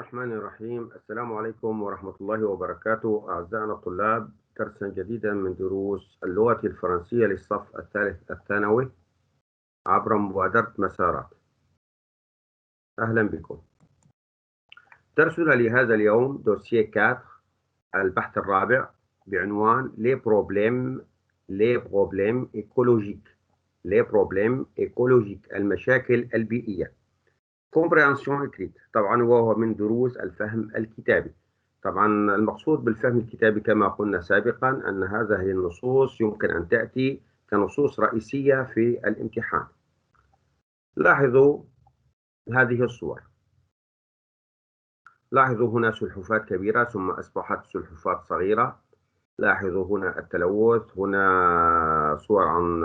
الرحمن الرحيم. السلام عليكم ورحمة الله وبركاته أعزائنا الطلاب، درسا جديدا من دروس اللغة الفرنسية للصف الثالث الثانوي عبر مبادرة مسارات. أهلا بكم. درسنا لهذا اليوم دوسية 4 البحث الرابع بعنوان les problèmes écologiques المشاكل البيئية. comprehension écrite طبعا وهو من دروس الفهم الكتابي. طبعا المقصود بالفهم الكتابي كما قلنا سابقا أن هذه النصوص يمكن أن تأتي كنصوص رئيسية في الامتحان. لاحظوا هذه الصور. لاحظوا هنا سلحفاة كبيرة ثم أصبحت سلحفاة صغيرة. لاحظوا هنا التلوث. هنا صور عن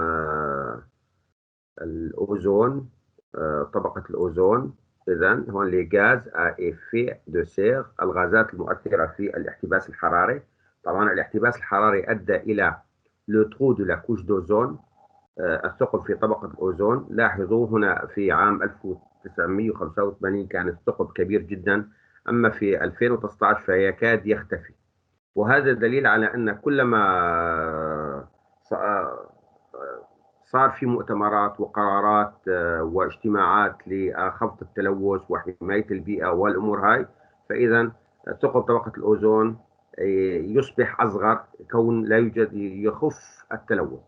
الأوزون، طبقة الأوزون. إذن هون لي غاز إفي دو سير، الغازات المؤثرة في الاحتباس الحراري. طبعا الاحتباس الحراري أدى إلى لو ترو دو لا كوش دوزون، الثقب في طبقة الأوزون. لاحظوا هنا في عام 1985 كان الثقب كبير جدا، أما في 2019 فيكاد يختفي. وهذا دليل على أن كلما صار في مؤتمرات وقرارات واجتماعات لخفض التلوث وحماية البيئة والأمور هاي، فإذا ثقب طبقة الأوزون يصبح أصغر كون لا يوجد يخف التلوث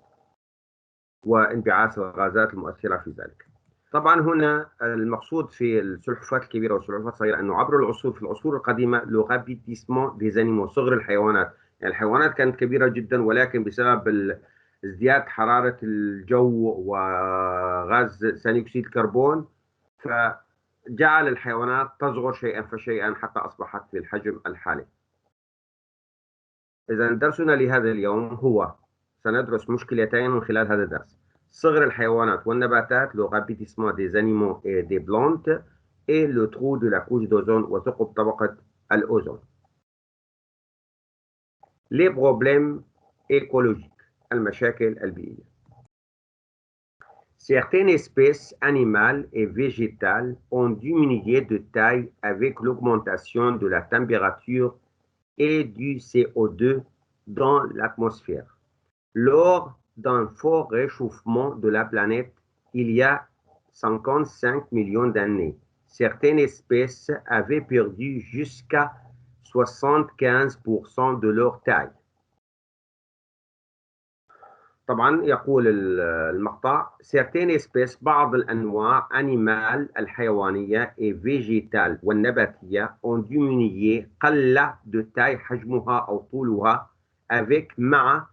وانبعاث الغازات المؤثرة في ذلك. طبعا هنا المقصود في السلحفاة الكبيرة والسلحفاة الصغيرة أنه عبر العصور، في العصور القديمة لو رابيديسمون دي زانيمو، صغر الحيوانات. يعني الحيوانات كانت كبيرة جدا، ولكن بسبب ازدياد حرارة الجو وغاز ثاني أكسيد الكربون فجعل الحيوانات تصغر شيئا فشيئا حتى أصبحت في الحجم الحالي. إذا درسنا لهذا اليوم هو سندرس مشكلتين من خلال هذا الدرس: صغر الحيوانات والنباتات le rapetissement des animaux et des plantes et le trou de la couche d'ozone وثقب طبقة الأوزون. les problèmes écologiques المشاكل البيئية. Certaines espèces animales et végétales ont diminué de taille avec l'augmentation de la température et du CO2 dans l'atmosphère. Lors d'un fort réchauffement de la planète il y a 55 millions d'années, certaines espèces avaient perdu jusqu'à 75% de leur taille. طبعا يقول المقطع certaines espèces بعض الأنواع animal الحيوانية et végétale والنباتية ont diminué قل de taille حجمها أو طولها avec مع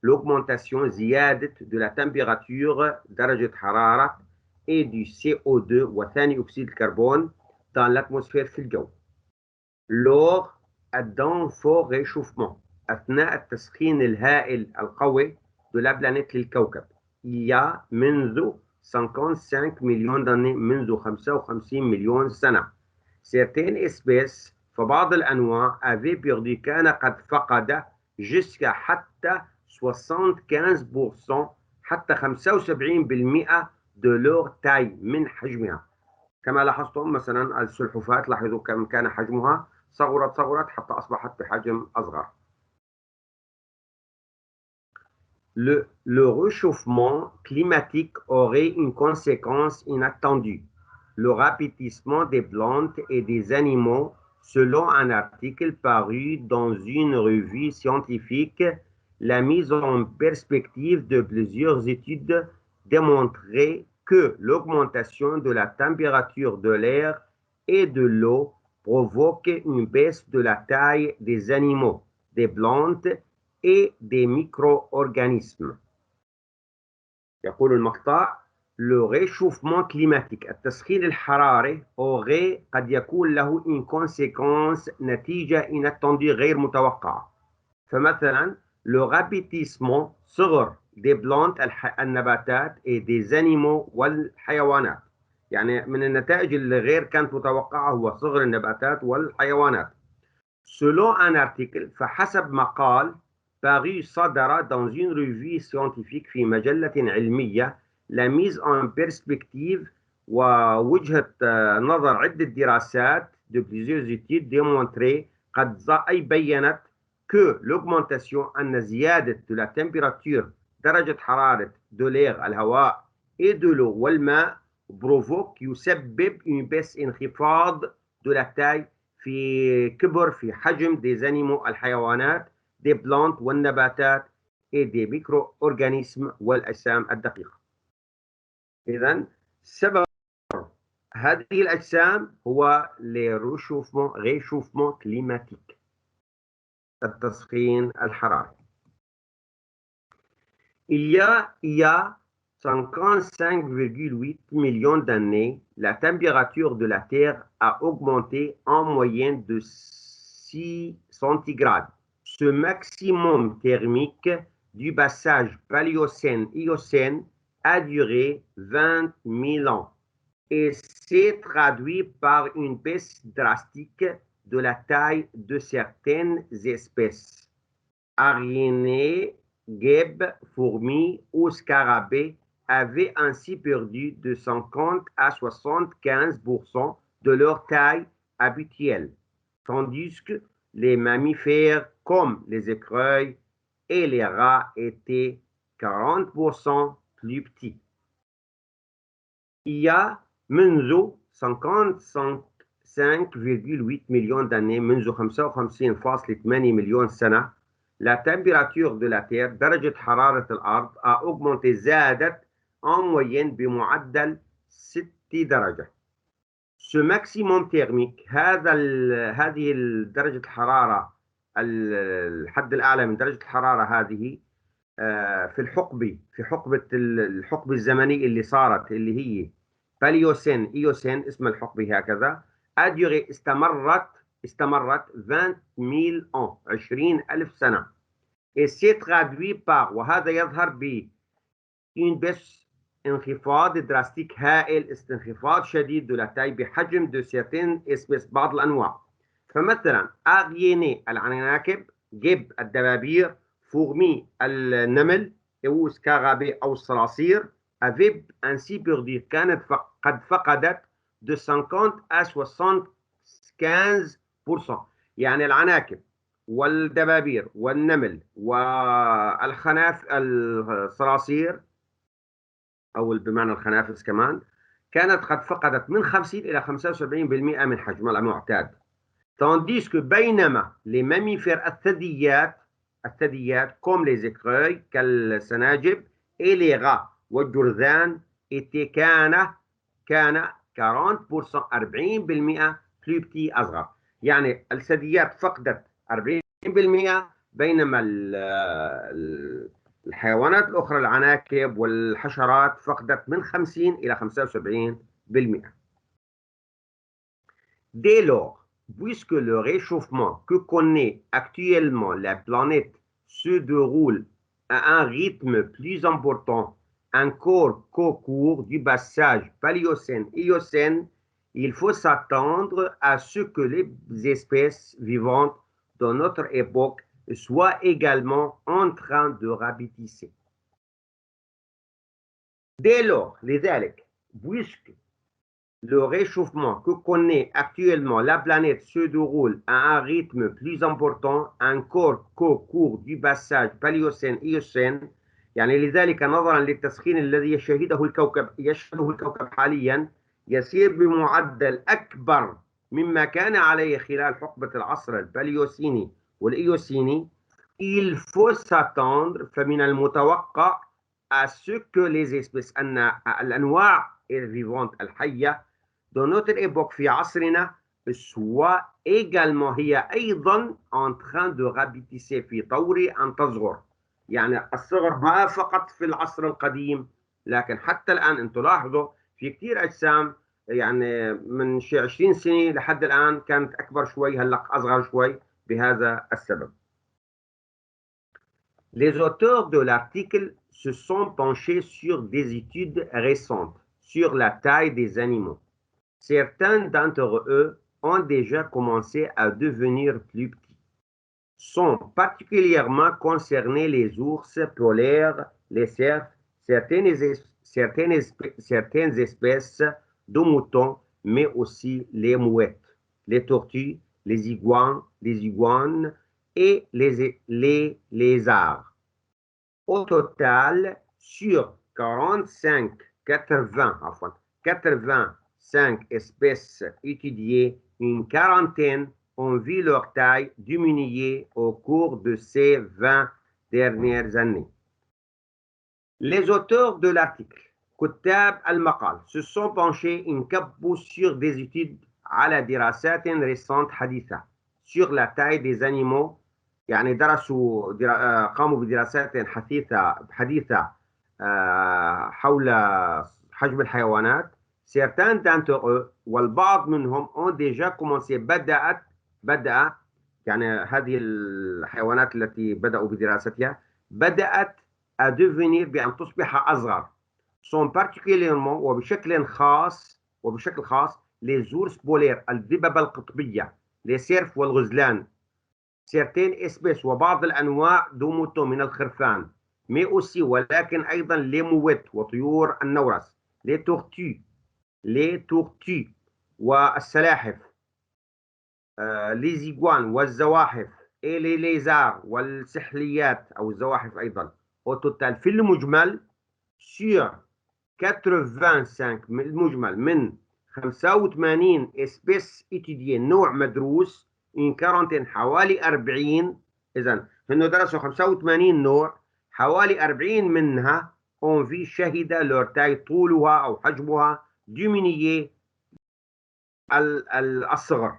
l'augmentation زيادة de la température درجة حرارة et du CO2 وثاني أكسيد الكربون dans l'atmosphère في الجو. lors d'un fort réchauffement أثناء التسخين الهائل القوي de la planète للكوكب il y a منذ 55 مليون d'années، منذ 55 مليون سنة. certaines espèces فبعض الأنواع avaient perdu كان قد فقد jusqu'à حتى 75% حتى 75% de leur taille من حجمها. كما لاحظتم مثلا السلحفاة، لاحظوا كم كان حجمها، صغرت حتى أصبحت بحجم أصغر. Le réchauffement climatique aurait une conséquence inattendue: le rapetissement des plantes et des animaux, selon un article paru dans une revue scientifique. La mise en perspective de plusieurs études démontrait que l'augmentation de la température de l'air et de l'eau provoque une baisse de la taille des animaux, des plantes et des micro-organismes. يقول المقطع le réchauffement climatique التسخين الحراري aurait قد يكون له une conséquence نتيجة inattendue غير متوقعة. فمثلا le rapetissement صغر des plantes النباتات et des animaux والحيوانات، يعني من النتائج اللي غير كانت متوقعة هو صغر النباتات والحيوانات. selon un article فحسب مقال paru صدر dans une revue scientifique في مجلة علمية، la mise en perspective ووجهة نظر عدة دراسات de plusieurs études démontrées أي بيّنت que l'augmentation أن زيادة de la température درجة حرارة de l'air الهواء et de l'eau والماء provoque يسبب une baisse انخفاض de la taille في كبر في حجم des animaux الحيوانات des plantes والنباتات et des micro-organismes والأجسام الدقيقة. إذن سبب هذه الأجسام هو réchauffement climatique التسخين الحراري. Il y a 55,8 millions d'années, la température de la Terre a augmenté en moyenne de 6 centigrades. Ce maximum thermique du passage Paléocène-Éocène a duré 20 000 ans et s'est traduit par une baisse drastique de la taille de certaines espèces. Araignées, guêpes, fourmis ou scarabées avaient ainsi perdu de 50 à 75% de leur taille habituelle, tandis que les mammifères comme les écureuils et les rats étaient 40% plus petits. Il y a منذ 55,8 millions d'années منذ 55.8 مليون سنة la température de la Terre درجة حرارة الأرض a augmenté زادت en moyenne بمعدل 6 درجة. Ce maximum thermique هذه درجة الحرارة الحد الأعلى من درجة الحرارة هذه في حقبة الحقبة الزمنية اللي صارت اللي هي باليوسين إيوسين اسم الحقبة هكذا استمرت 20,000 ans 20,000 سنة et c'est traduit par وهذا يظهر ب une baisse انخفاض درastيك هائل انخفاض شديد de la taille بحجم de certaines espèces بعض الأنواع. فمثلا أغييني العناكب جب الدبابير fourmis النمل أو سكارابي أو الصراصير avaient ainsi perdu كانت قد فقدت de 50 à 75%. يعني العناكب والدبابير والنمل الصراصير أو بمعنى الخنافس كمان كانت قد فقدت من 50 إلى 75% من حجمها المعتاد. tandis que بينما les mammifères الثدييات comme les écureuils كالسناجب et les rats والجرذان كان 40% 40% plus petit أصغر. يعني الثدييات فقدت 40% بينما الحيوانات الأخرى العناكب والحشرات فقدت من 50 إلى 75%. Dès lors, puisque le réchauffement que connaît actuellement la planète se déroule à un rythme plus important encore qu'au cours du passage Paléocène-Éocène, il faut s'attendre à ce que les espèces vivantes de notre époque soient également en train de rapetisser. Dès lors, لذلك, puisque le réchauffement que connaît actuellement la planète se déroule à un rythme plus important encore qu'au cours du passage Paléocène-Éocène، يعني لذلك نظرا للتسخين الذي يشهده الكوكب حاليا يسير بمعدل أكبر مما كان عليه خلال حقبة العصر الباليوسيني والإيوسيني، il faut s'attendre فمن المتوقع à ce que les espèces أن الأنواع الفيفانت الحية de notre époque في عصرنا soit également هي أيضا en train de rapetisser في طور أن تصغر. يعني الصغر ما فقط في العصر القديم لكن حتى الآن أنتم لاحظوا في كثير أجسام يعني من شي 20 سنة لحد الآن كانت أكبر شوي هلأ أصغر شوي بهذا السبب. Les auteurs de l'article se sont penchés sur des études récentes sur la taille des animaux. Certains d'entre eux ont déjà commencé à devenir plus petits. Sont particulièrement concernés les ours polaires, les cerfs, certaines espèces de moutons, mais aussi les mouettes. les tortues, les iguanes et les lézards. Au total, sur 85 espèces étudiées, une quarantaine ont vu leur taille diminuer au cours de ces 20 dernières années. Les auteurs de l'article, كتاب المقال, se sont penchés une capot sur des études على دراسات récentes حديثة sur la taille des animaux. يعني قاموا بدراسات حديثة حول حجم الحيوانات. Certains d'entre eux والبعض منهم ont déjà commencé بدأ يعني هذه الحيوانات التي بدأوا بدراستها بدأت à devenir بأن تصبح أصغر. sont particulièrement وبشكل خاص les ours polaires الدببة القطبية les cerfs والغزلان. certaines espèces وبعض الأنواع دوموتو من الخرفان mais aussi ولكن أيضا les mouettes وطيور النورس les tortues والسلاحف les iguanes والزواحف et les lézards والسحليات أو الزواحف أيضا. au total في المجمل sur 85 المجمل من 85 espèces étudiées نوع مدروس une quarantaine حوالي 40. إذا هن درسوا 85 نوع، حوالي 40 منها on vit شهد leur taille طولها أو حجمها diminuer الصغر،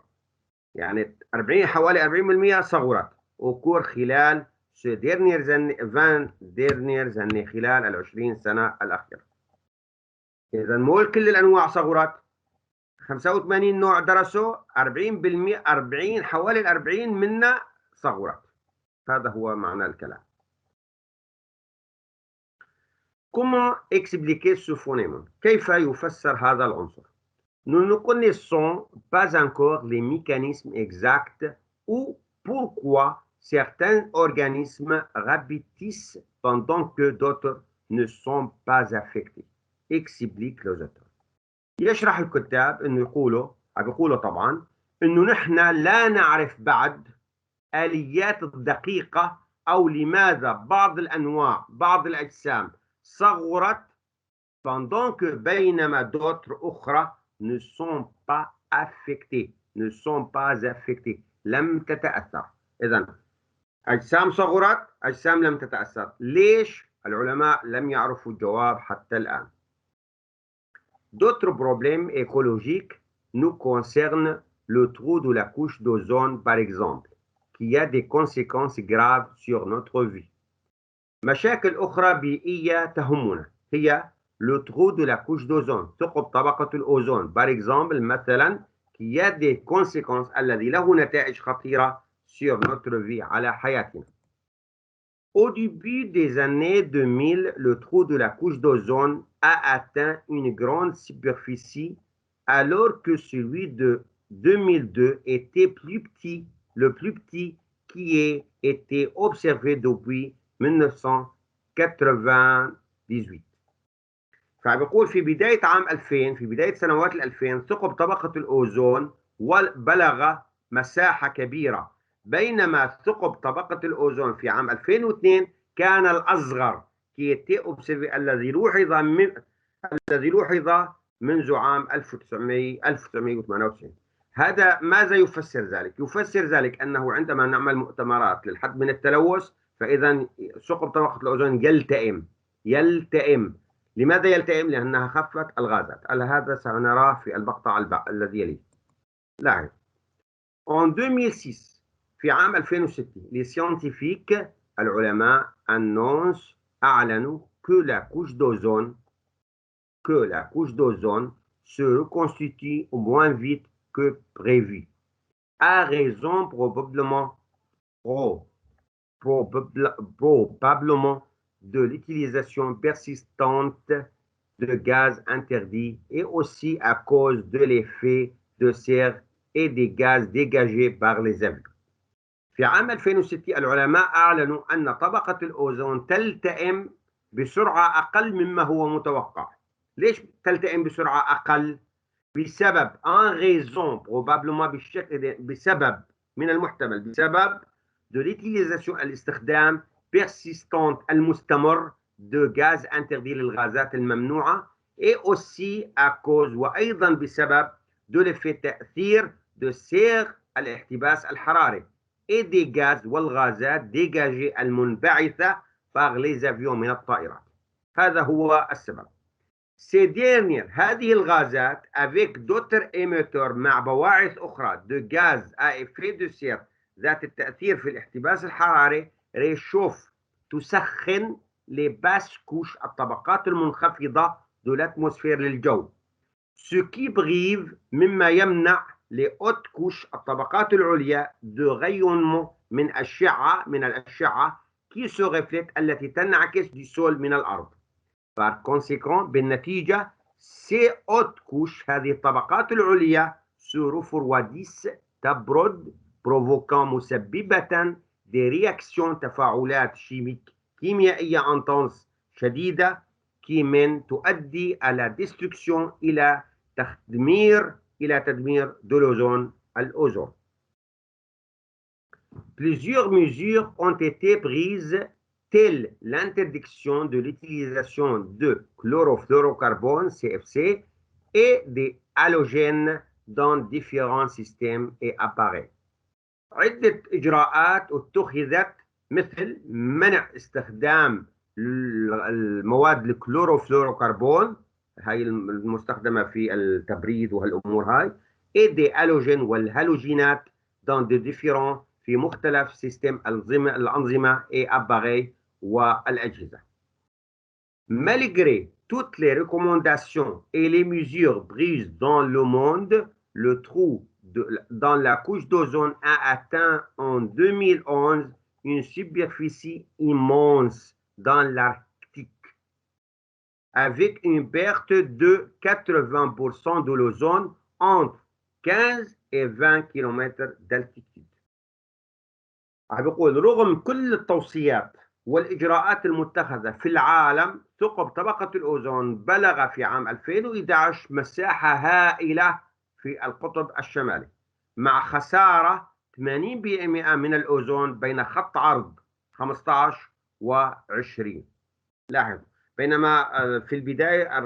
يعني 40 حوالي 40% صغرت au cours خلال ces dernières années 20 dernières années خلال 20 سنة الأخيرة. إذا مو كل الأنواع صغرت، 85 نوع درسوا 40% 40 حوالي 40 منها صغرت. هذا هو معنى الكلام. Comment expliquer ce phénomène؟ كيف يفسر هذا العنصر؟ Nous ne connaissons pas encore les mécanismes exacts ou pourquoi certains organismes rapetissent pendant que d'autres ne sont pas affectés. Explique les auteurs. يشرح الكتاب انه بيقولوا طبعا انه نحن لا نعرف بعد اليات الدقيقه او لماذا بعض الانواع بعض الاجسام صغرت pendant que بينما d'autres اخرى ne sont pas affectés لم تتاثر. اذا اجسام صغرت اجسام لم تتاثر. ليش؟ العلماء لم يعرفوا الجواب حتى الان. D'autres problèmes écologiques nous concernent le trou de la couche d'ozone par exemple, qui a des conséquences graves sur notre vie. مشاكل أخرى بيئية تهمنا هي le trou de la couche d'ozone، ثقب طبقة الأوزون par exemple مثلا qui a des conséquences الذي له نتائج خطيرة sur notre vie على حياتنا. Au début des années 2000, le trou de la couche d'ozone a atteint une grande superficie alors que celui de 2002 était le plus petit qui ait été observé depuis 1998. فبقول في بداية عام 2000 في بداية سنوات 2000 ثقب طبقة الأوزون بلغ مساحة كبيرة، بينما ثقب طبقة الأوزون في عام 2002 كان الأصغر الذي لوحظ منذ عام 1998. هذا ماذا يفسر ذلك؟ يفسر ذلك أنه عندما نعمل مؤتمرات للحد من التلوث فإذا ثقب طبقة الأوزون يلتئم. لماذا يلتئم؟ لأنها خفت الغازات. هذا سنراه في المقطع الذي يليه. لاحظ. En 2006 في عام 2006 les scientifiques العلماء أعلنوا que la couche d'ozone se reconstitue moins vite que prévu à raison probablement de l'utilisation persistante de gaz interdits et aussi à cause de l'effet de serre et des gaz dégagés par les avions. في عام 2006 العلماء أعلنوا أن طبقة الأوزون تلتئم بسرعة أقل مما هو متوقع. ليش تلتئم بسرعة أقل؟ بسبب en raison probablement بسبب من المحتمل بسبب de l'utilisation الاستخدام persistante المستمر de gaz interdit للغازات الممنوعة et aussi à cause وأيضا بسبب de l'effet تأثير de serre الاحتباس الحراري et des gaz والغازات dégagées المنبعثة par les avions من الطائرات. هذا هو السبب. Ces dernières, هذه الغازات avec d'autres émetteurs مع بواعث أخرى de gaz à effet de serre ذات التأثير في الاحتباس الحراري réchauffe تسخن les basses couches الطبقات المنخفضة de l'atmosphère للجو ce qui prive مما يمنع les hautes couches الطبقات العليا de rayonnement من الأشعة qui se reflète التي تنعكس du sol من الأرض. Par conséquent بالنتيجة ces hautes couches هذه الطبقات العليا se refroidissent تبرد provoquant مسببة des réactions تفاعلات كيميائية intense شديدة qui mène تؤدي à la destruction إلى تدمير de الأوزون. Plusieurs mesures ont été prises telle l'interdiction de l'utilisation de chlorofluorocarbone, CFC, et des halogènes dans différents systèmes et appareils. عدة إجراءات اتخذت مثل منع استخدام المواد الكلوروفلوروكربون هاي المستخدمة في التبريد وهالأمور هاي et des halogènes والهالوجينات dans de différents في مختلف سيستم الأنظمة et appareils والأجهزة. Malgré toutes les recommandations et les mesures prises dans le monde, le trou dans la couche d'ozone a atteint en 2011 une superficie immense dans l'Arctique, avec une perte de 80% de l'ozone entre 15 et 20 km d'altitude. بيقول رغم كل التوصيات والإجراءات المتخذة في العالم ثقب طبقة الأوزون بلغ في عام 2011 مساحة هائلة في القطب الشمالي مع خسارة 80% من الأوزون بين خط عرض 15 و20. لاحظ بينما في البداية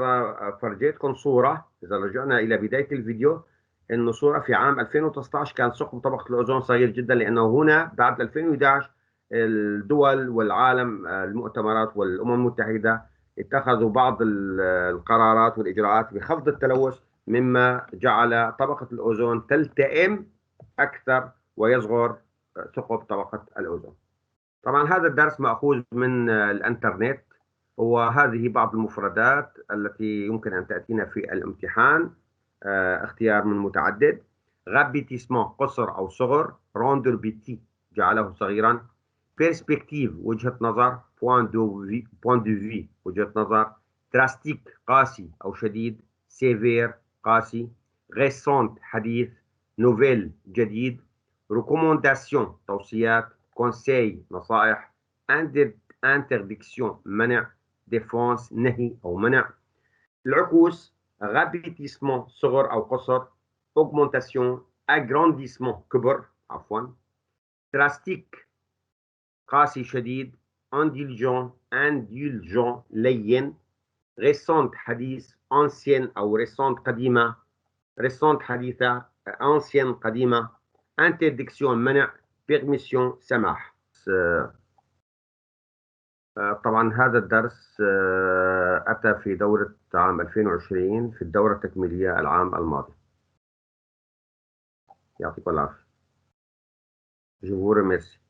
فرجيتكم صورة إذا رجعنا إلى بداية الفيديو إنه صورة في عام 2019 كان ثقب طبقة الأوزون صغير جدا لأنه هنا بعد 2011 الدول والعالم المؤتمرات والأمم المتحدة اتخذوا بعض القرارات والإجراءات بخفض التلوث مما جعل طبقة الأوزون تلتئم أكثر ويصغر ثقب طبقة الأوزون. طبعا هذا الدرس مأخوذ من الإنترنت وهذه بعض المفردات التي يمكن أن تأتينا في الامتحان اختيار من متعدد. رابيتيسمون قصر أو صغر، روندر بيتي جعله صغيرا، بيرسبكتيف وجهة نظر، بوان دو في وجهة نظر، دراستيك قاسي أو شديد، سيفير قاسي، ريسونت حديث، نوفيل جديد، ريكومونداسيون توصيات، كونساي نصائح، انترديكسيون منع، ديفونس نهي أو منع. العكوس رابيتيسمون صغر أو قصر، augmentation agrandissement كبر عفوا، drastique قاسي شديد، indulgent لين، récente حديث، ancienne أو récente قديمة، récente حديثة، ancienne قديمة، interdiction منع، permission سماح. طبعا هذا الدرس أتى في دورة عام 2020 في الدورة التكميلية العام الماضي. يعطيكم العافية. Je vous remercie.